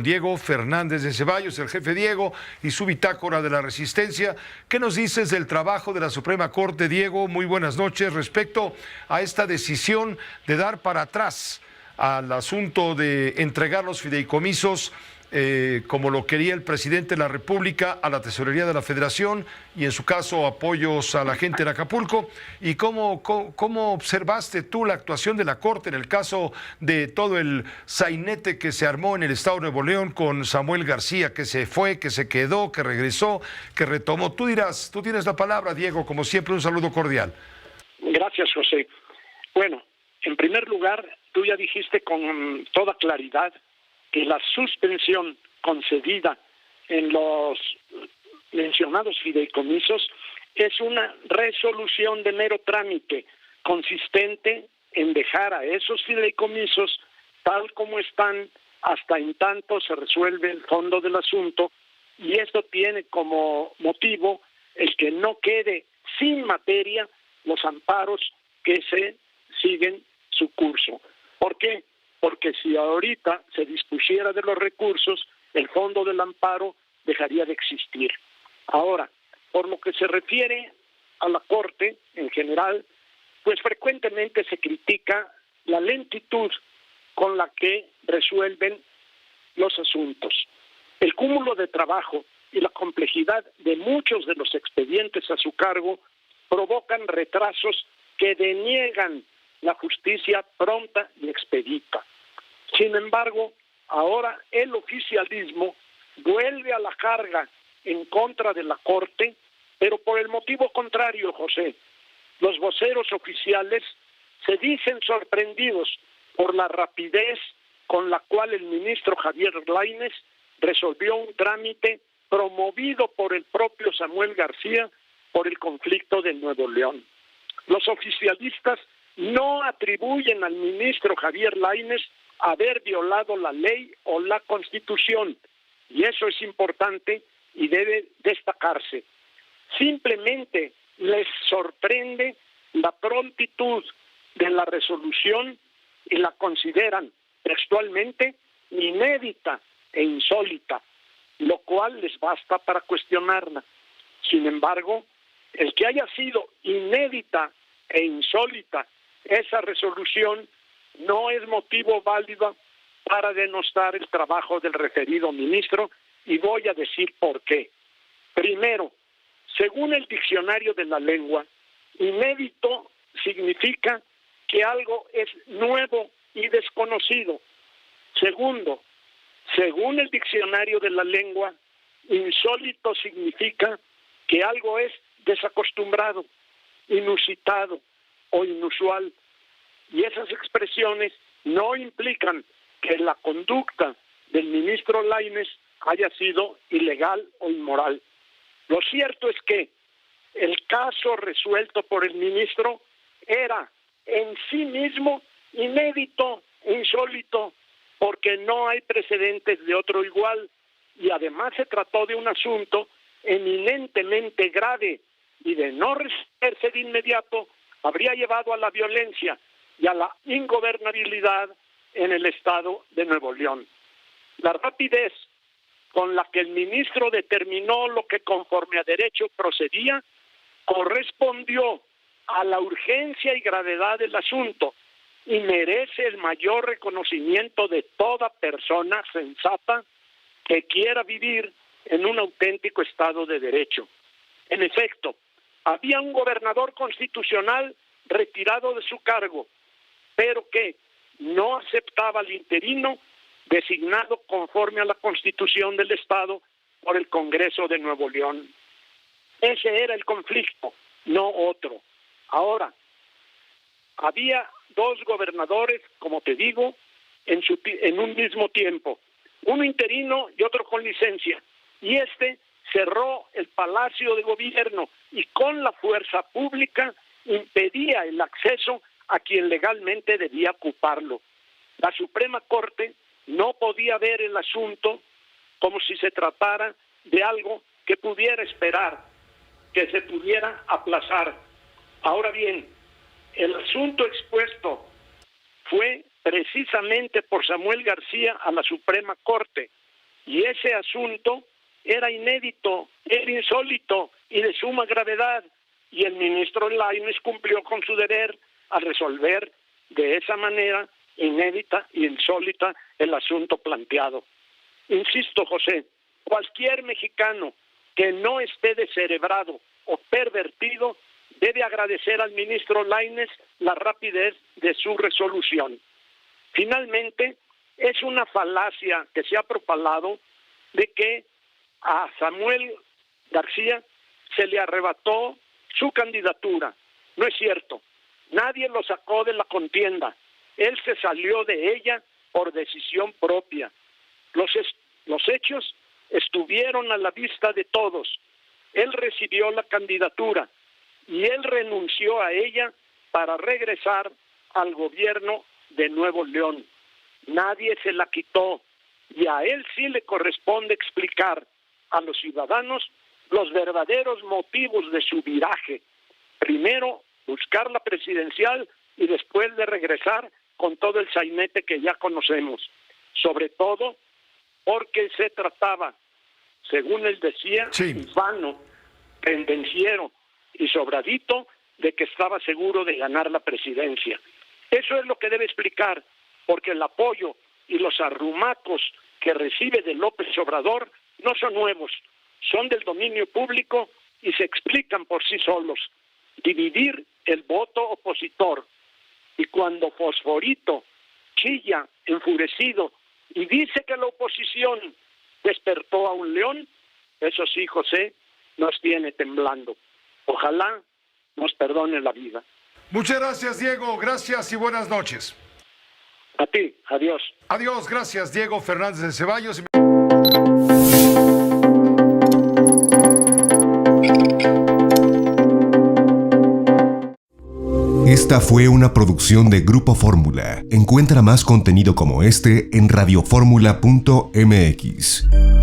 Diego Fernández de Ceballos, el jefe Diego, y su bitácora de la Resistencia. ¿Qué nos dices del trabajo de la Suprema Corte, Diego? Muy buenas noches. Respecto a esta decisión de dar para atrás al asunto de entregar los fideicomisos, como lo quería el presidente de la República, a la Tesorería de la Federación y en su caso apoyos a la gente en Acapulco. ¿Y cómo observaste tú la actuación de la Corte en el caso de todo el sainete que se armó en el Estado de Nuevo León con Samuel García, que se fue, que se quedó, que regresó, que retomó? Tú dirás, tú tienes la palabra, Diego, como siempre, un saludo cordial. Gracias, José. Bueno, en primer lugar, tú ya dijiste con toda claridad que la suspensión concedida en los mencionados fideicomisos es una resolución de mero trámite, consistente en dejar a esos fideicomisos tal como están hasta en tanto se resuelve el fondo del asunto, y esto tiene como motivo el que no quede sin materia los amparos que se siguen su curso. ¿Por qué? Porque si ahorita se dispusiera de los recursos, el fondo del amparo dejaría de existir. Ahora, por lo que se refiere a la Corte en general, pues frecuentemente se critica la lentitud con la que resuelven los asuntos. El cúmulo de trabajo y la complejidad de muchos de los expedientes a su cargo provocan retrasos que deniegan la justicia pronta y expedita. Sin embargo, ahora el oficialismo vuelve a la carga en contra de la Corte, pero por el motivo contrario, José. Los voceros oficiales se dicen sorprendidos por la rapidez con la cual el ministro Javier Lainez resolvió un trámite promovido por el propio Samuel García por el conflicto de Nuevo León. Los oficialistas no atribuyen al ministro Javier Lainez haber violado la ley o la Constitución, y eso es importante y debe destacarse. Simplemente les sorprende la prontitud de la resolución y la consideran textualmente inédita e insólita, lo cual les basta para cuestionarla. Sin embargo, el que haya sido inédita e insólita esa resolución no es motivo válido para denostar el trabajo del referido ministro, y voy a decir por qué. Primero, según el diccionario de la lengua, inédito significa que algo es nuevo y desconocido. Segundo, según el diccionario de la lengua, insólito significa que algo es desacostumbrado, inusitado o inusual, y esas expresiones no implican que la conducta del ministro Lainez haya sido ilegal o inmoral. Lo cierto es que el caso resuelto por el ministro era en sí mismo inédito e insólito, porque no hay precedentes de otro igual, y además se trató de un asunto eminentemente grave, y de no resolverse de inmediato habría llevado a la violencia y a la ingobernabilidad en el estado de Nuevo León. La rapidez con la que el ministro determinó lo que conforme a derecho procedía correspondió a la urgencia y gravedad del asunto, y merece el mayor reconocimiento de toda persona sensata que quiera vivir en un auténtico estado de derecho. En efecto, había un gobernador constitucional retirado de su cargo, pero que no aceptaba al interino designado conforme a la Constitución del Estado por el Congreso de Nuevo León. Ese era el conflicto, no otro. Ahora, había dos gobernadores, como te digo, en un mismo tiempo, uno interino y otro con licencia, y este cerró el Palacio de Gobierno y con la fuerza pública impedía el acceso a quien legalmente debía ocuparlo. La Suprema Corte no podía ver el asunto como si se tratara de algo que pudiera esperar, que se pudiera aplazar. Ahora bien, el asunto expuesto fue precisamente por Samuel García a la Suprema Corte, Y ese asunto era inédito, era insólito y de suma gravedad, y el ministro Lainez cumplió con su deber al resolver de esa manera inédita e insólita el asunto planteado. Insisto, José, cualquier mexicano que no esté descerebrado o pervertido debe agradecer al ministro Lainez la rapidez de su resolución. Finalmente, es una falacia que se ha propalado de que a Samuel García se le arrebató su candidatura. No es cierto. Nadie lo sacó de la contienda. Él se salió de ella por decisión propia. Los hechos estuvieron a la vista de todos. Él recibió la candidatura y él renunció a ella para regresar al gobierno de Nuevo León. Nadie se la quitó y a él sí le corresponde explicar a los ciudadanos los verdaderos motivos de su viraje. Primero, buscar la presidencial y después de regresar con todo el sainete que ya conocemos. Sobre todo porque se trataba, según él decía, vano, pendenciero y sobradito de que estaba seguro de ganar la presidencia. Eso es lo que debe explicar, porque el apoyo y los arrumacos que recibe de López Obrador no son nuevos, son del dominio público y se explican por sí solos. Dividir el voto opositor. Y cuando Fosforito chilla enfurecido y dice que la oposición despertó a un león, eso sí, José, nos tiene temblando. Ojalá nos perdone la vida. Muchas gracias, Diego. Gracias y buenas noches. A ti, adiós. Adiós, gracias, Diego Fernández de Ceballos. Esta fue una producción de Grupo Fórmula. Encuentra más contenido como este en radioformula.mx.